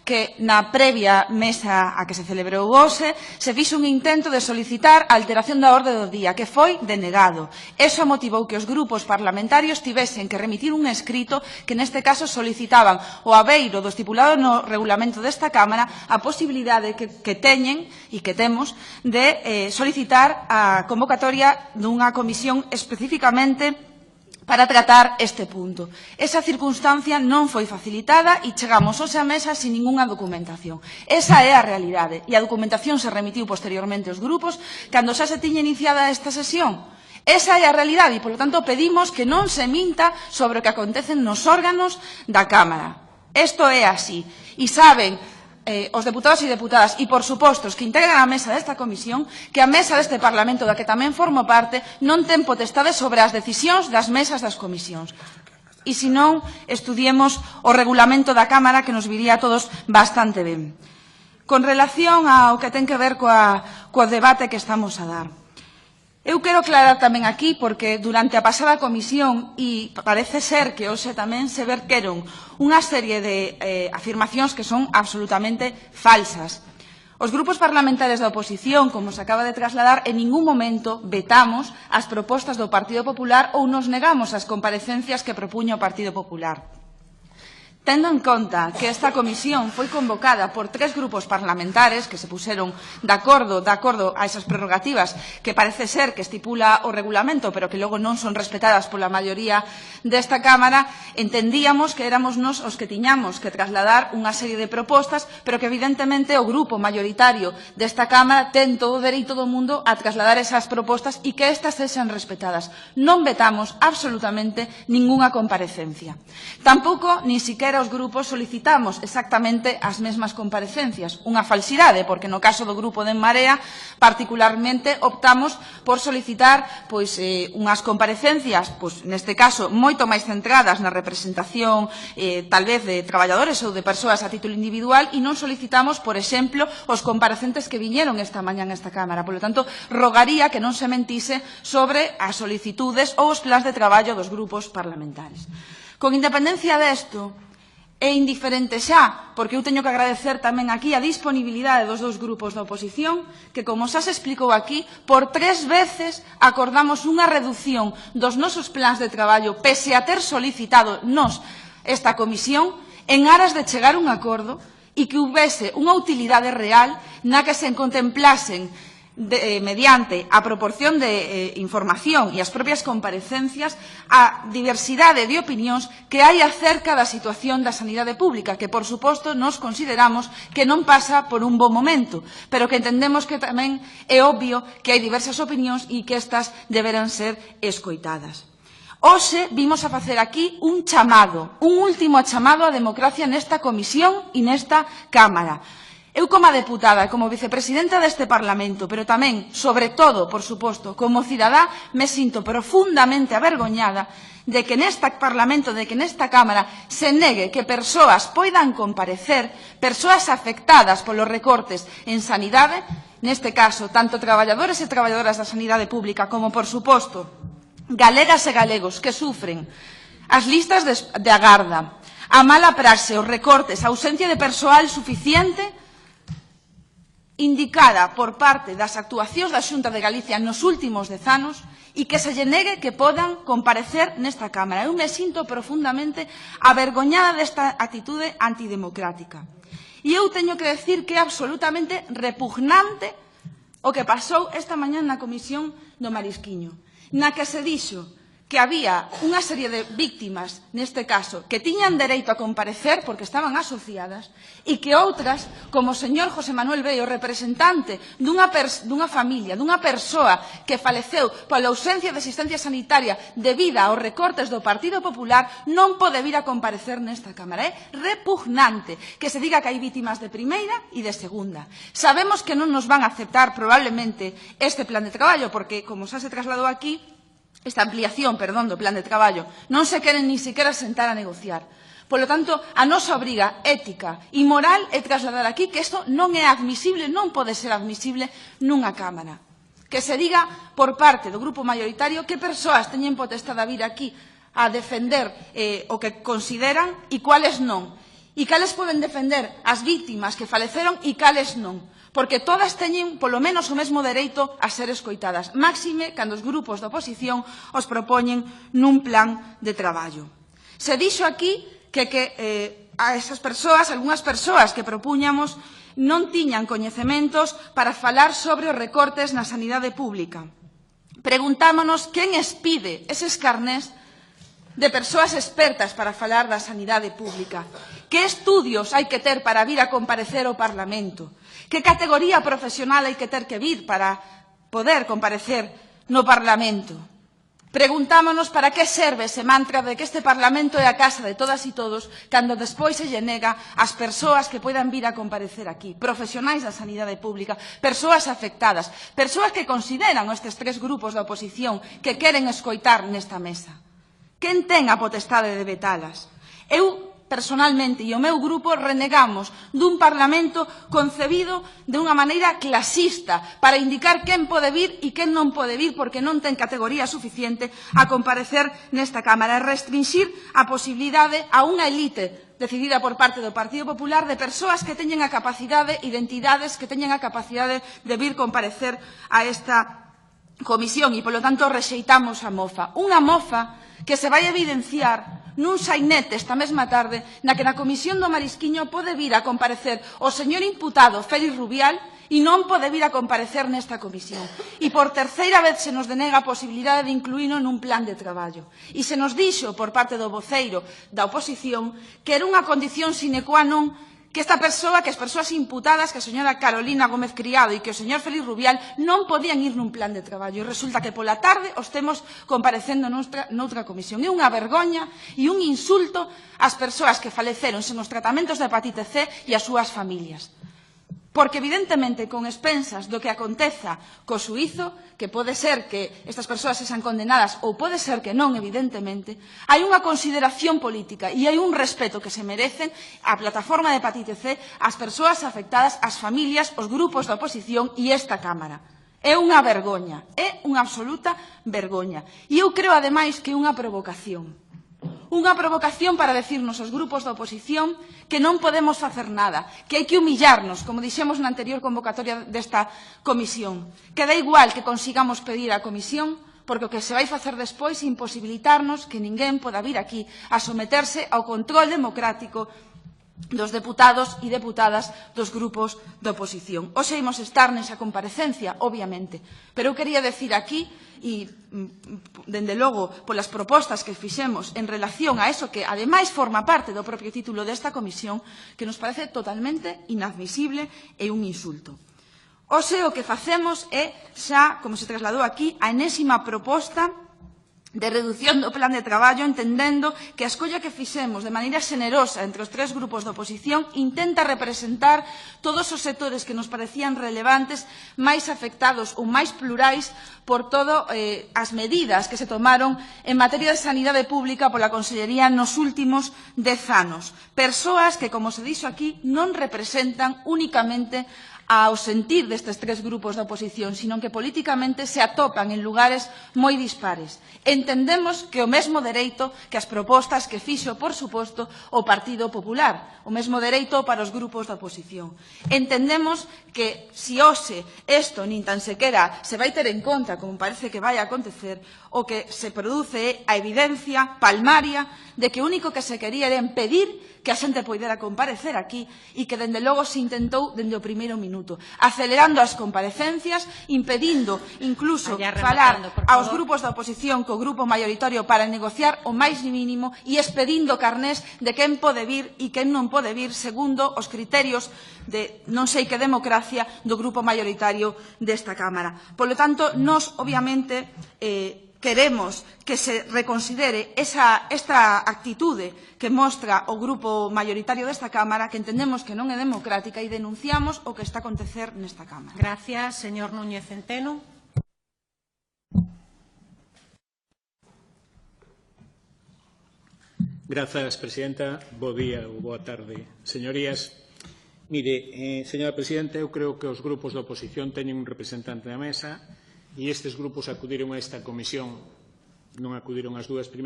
que na previa mesa a que se celebrou hoxe se fixo un intento de solicitar a alteración da orde do día, que foi denegado. Eso motivou que os grupos parlamentarios tivesen que remitir un escrito que neste caso solicitaban o abeiro do estipulado no regulamento desta Cámara a posibilidade que teñen e que temos de solicitar a convocatoria dunha comisión especificamente para tratar este punto. Esa circunstancia non foi facilitada e chegamos hoxe á mesa sin ningunha documentación. Esa é a realidade e a documentación se remitiu posteriormente aos grupos cando xa se tiña iniciada esta sesión. Esa é a realidade e, polo tanto, pedimos que non se minta sobre o que acontece nos órganos da Cámara. Isto é así. E saben os deputados e deputadas e, por suposto, os que integran a mesa desta comisión, que a mesa deste Parlamento, da que tamén formo parte, non ten potestade sobre as decisións das mesas das comisións. E, se non, estudiemos o regulamento da Cámara, que nos viría a todos bastante ben. Con relación ao que ten que ver co debate que estamos a dar. Eu quero aclarar tamén aquí, porque durante a pasada comisión, e parece ser que hoxe tamén se verteron unha serie de afirmacións que son absolutamente falsas. Os grupos parlamentarios da oposición, como se acaba de trasladar, en ningún momento vetamos as propostas do Partido Popular ou nos negamos ás comparecencias que propuña o Partido Popular. Tendo en conta que esta comisión foi convocada por 3 grupos parlamentares que se puseron de acordo a esas prerrogativas que parece ser que estipula o regulamento, pero que logo non son respetadas pola maioría desta Cámara, entendíamos que éramos nos os que tiñamos que trasladar unha serie de propostas, pero que evidentemente o grupo mayoritario desta Cámara ten todo o dereito do mundo a trasladar esas propostas e que estas sexan respetadas. Non vetamos absolutamente ningunha comparecencia. Tampouco, nin siquiera os grupos solicitamos exactamente as mesmas comparecencias. Unha falsidade, porque no caso do grupo de En Marea, particularmente optamos por solicitar unhas comparecencias, neste caso, moito máis centradas na representación tal vez de traballadores ou de persoas a título individual e non solicitamos, por exemplo, os comparecentes que viñeron esta mañá nesta Cámara. Por lo tanto, rogaría que non se mentise sobre as solicitudes ou os plans de traballo dos grupos parlamentarios. Con independencia desto, é indiferente xa, porque eu teño que agradecer tamén aquí a disponibilidade dos 2 grupos da oposición, que, como xa se explicou aquí, por 3 veces acordamos unha reducción dos nosos plans de traballo, pese a ter solicitado nos esta comisión, en aras de chegar a un acordo e que houbese unha utilidade real na que se contemplasen mediante a proporción de información e as propias comparecencias a diversidade de opinións que hai acerca da situación da sanidade pública, que, por suposto, nos consideramos que non pasa por un bo momento, pero que entendemos que tamén é obvio que hai diversas opinións e que estas deberán ser escoitadas. Hoxe vimos a facer aquí un chamado, un último chamado á democracia nesta comisión e nesta Cámara. Eu, como deputada e como vicepresidenta deste Parlamento, pero tamén, sobre todo, por suposto, como cidadá, me sinto profundamente avergoñada de que neste Parlamento, de que nesta Cámara se negue que persoas poidan comparecer, persoas afectadas polos recortes en sanidade, neste caso, tanto traballadores e traballadoras da sanidade pública como, por suposto, galegas e galegos que sufren as listas de agarda, a mala praxe, os recortes, a ausencia de persoal suficiente indicada por parte das actuacións da Xunta de Galicia nos últimos 10 anos e que se lle negue que podan comparecer nesta Cámara. Eu me sinto profundamente avergoñada desta actitude antidemocrática. E eu teño que decir que é absolutamente repugnante o que pasou esta mañá na Comisión do Marisquiño, na que se dixo que había unha serie de víctimas, neste caso, que tiñan dereito a comparecer porque estaban asociadas e que outras, como o señor José Manuel Bello, representante dunha familia, dunha persoa que faleceu pola ausencia de asistencia sanitaria debida aos recortes do Partido Popular, non pode vir a comparecer nesta Cámara. É repugnante que se diga que hai vítimas de primeira e de segunda. Sabemos que non nos van a aceptar probablemente este plan de traballo porque, como xa se trasladou aquí, esta ampliación, do plan de traballo, non se queren nin sequera sentar a negociar. Por lo tanto, a nosa obriga ética e moral é trasladar aquí que isto non é admisible, non pode ser admisible nunha Cámara. Que se diga por parte do grupo maioritario que persoas teñen potestade a vir aquí a defender o que consideran e cuáles non. E cales poden defender as víctimas que faleceron e cales non, porque todas teñen polo menos o mesmo dereito a ser escoitadas, máxime cando os grupos da oposición os propoñen nun plan de traballo. Se dixo aquí que a esas persoas, algunhas persoas que propuñamos, non tiñan coñecementos para falar sobre os recortes na sanidade pública. Preguntámonos quen expide eses carnés de persoas expertas para falar da sanidade pública. Que estudios hai que ter para vir a comparecer ao Parlamento? Que categoría profesional hai que ter que vir para poder comparecer no Parlamento? Preguntámonos para que serve ese mantra de que este Parlamento é a casa de todas e todos cando despois se lle nega ás persoas que poidan vir a comparecer aquí, profesionais da sanidade pública, persoas afectadas, persoas que consideran estes tres grupos da oposición que queren escoitar nesta mesa. Quen ten a potestade de vetalas? Eu, personalmente, e o meu grupo renegamos dun Parlamento concebido de unha maneira clasista para indicar quen pode vir e quen non pode vir porque non ten categoría suficiente a comparecer nesta Cámara e restringir a posibilidade a unha elite decidida por parte do Partido Popular de persoas que teñen a capacidade, identidades que teñen a capacidade de vir comparecer a esta comisión e, polo tanto, rexeitamos a mofa. Unha mofa que se vai evidenciar nun sainete esta mesma tarde na que na Comisión do Marisquiño pode vir a comparecer o señor imputado Félix Rubial e non pode vir a comparecer nesta comisión. E por terceira vez se nos denega a posibilidade de incluíno nun plan de traballo. E se nos dixo por parte do voceiro da oposición que era unha condición sine qua non que esta persoa, que as persoas imputadas, que a señora Carolina Gómez Criado e que o señor Félix Rubial non podían ir nun plan de traballo. E resulta que pola tarde os temos comparecendo noutra comisión. É unha vergoña e un insulto ás persoas que faleceron sen os tratamentos de hepatite C e ás súas familias. Porque, evidentemente, con expensas do que aconteza co xuízo, que pode ser que estas persoas sexan condenadas ou pode ser que non, evidentemente, hai unha consideración política e hai un respeto que se merecen a plataforma de hepatite C, as persoas afectadas, as familias, os grupos da oposición e esta Cámara. É unha vergoña, é unha absoluta vergoña. E eu creo, ademais, que é unha provocación. Unha provocación para decirnos aos grupos da oposición que non podemos facer nada, que hai que humillarnos, como dixemos na anterior convocatoria desta comisión, que dá igual que consigamos pedir a comisión, porque o que se vai facer despois é imposibilitarnos que ninguén poda vir aquí a someterse ao control democrático dos deputados e deputadas dos grupos da oposición. Hoxe imos estar nesa comparecencia, obviamente, pero eu quería decir aquí, e, dende logo, polas propostas que fixemos en relación a eso que, ademais, forma parte do propio título desta comisión, que nos parece totalmente inadmisible e un insulto. Hoxe o que facemos é, xa, como se trasladou aquí, a enésima proposta de reducción do plan de traballo, entendendo que a escolla que fixemos de maneira xenerosa entre os tres grupos da oposición intenta representar todos os sectores que nos parecían relevantes, máis afectados ou máis plurais por todas as medidas que se tomaron en materia de sanidade pública pola Consellería nos últimos 10 anos. Persoas que, como se dixo aquí, non representan únicamente ao sentir destes tres grupos da oposición, sino que políticamente se atopan en lugares moi dispares. Entendemos que o mesmo dereito que as propostas que fixo, por suposto, o Partido Popular, o mesmo dereito para os grupos da oposición. Entendemos que, se hoxe isto nin tan sequera se vai ter en conta, como parece que vai acontecer, o que se produce é a evidencia palmaria de que o único que se quería era impedir que a xente poidera comparecer aquí e que, dende logo, se intentou dende o primeiro minuto, acelerando as comparecencias, impedindo incluso falar aos grupos da oposición co grupo maioritario para negociar o máis mínimo e expedindo carnés de quen pode vir e quen non pode vir segundo os criterios de non sei que democracia do grupo maioritario desta Cámara. Polo tanto, nós, obviamente, queremos que se reconsidere esta actitude que mostra o grupo maioritario desta Cámara, que entendemos que non é democrática e denunciamos o que está a acontecer nesta Cámara. Gracias, señor Núñez Centeno. Grazas, presidenta. Bo día ou boa tarde, señorías. Mire, señora presidenta, eu creo que os grupos da oposición teñen un representante na mesa e estes grupos acudiron a esta comisión, non acudiron as dúas primeiras.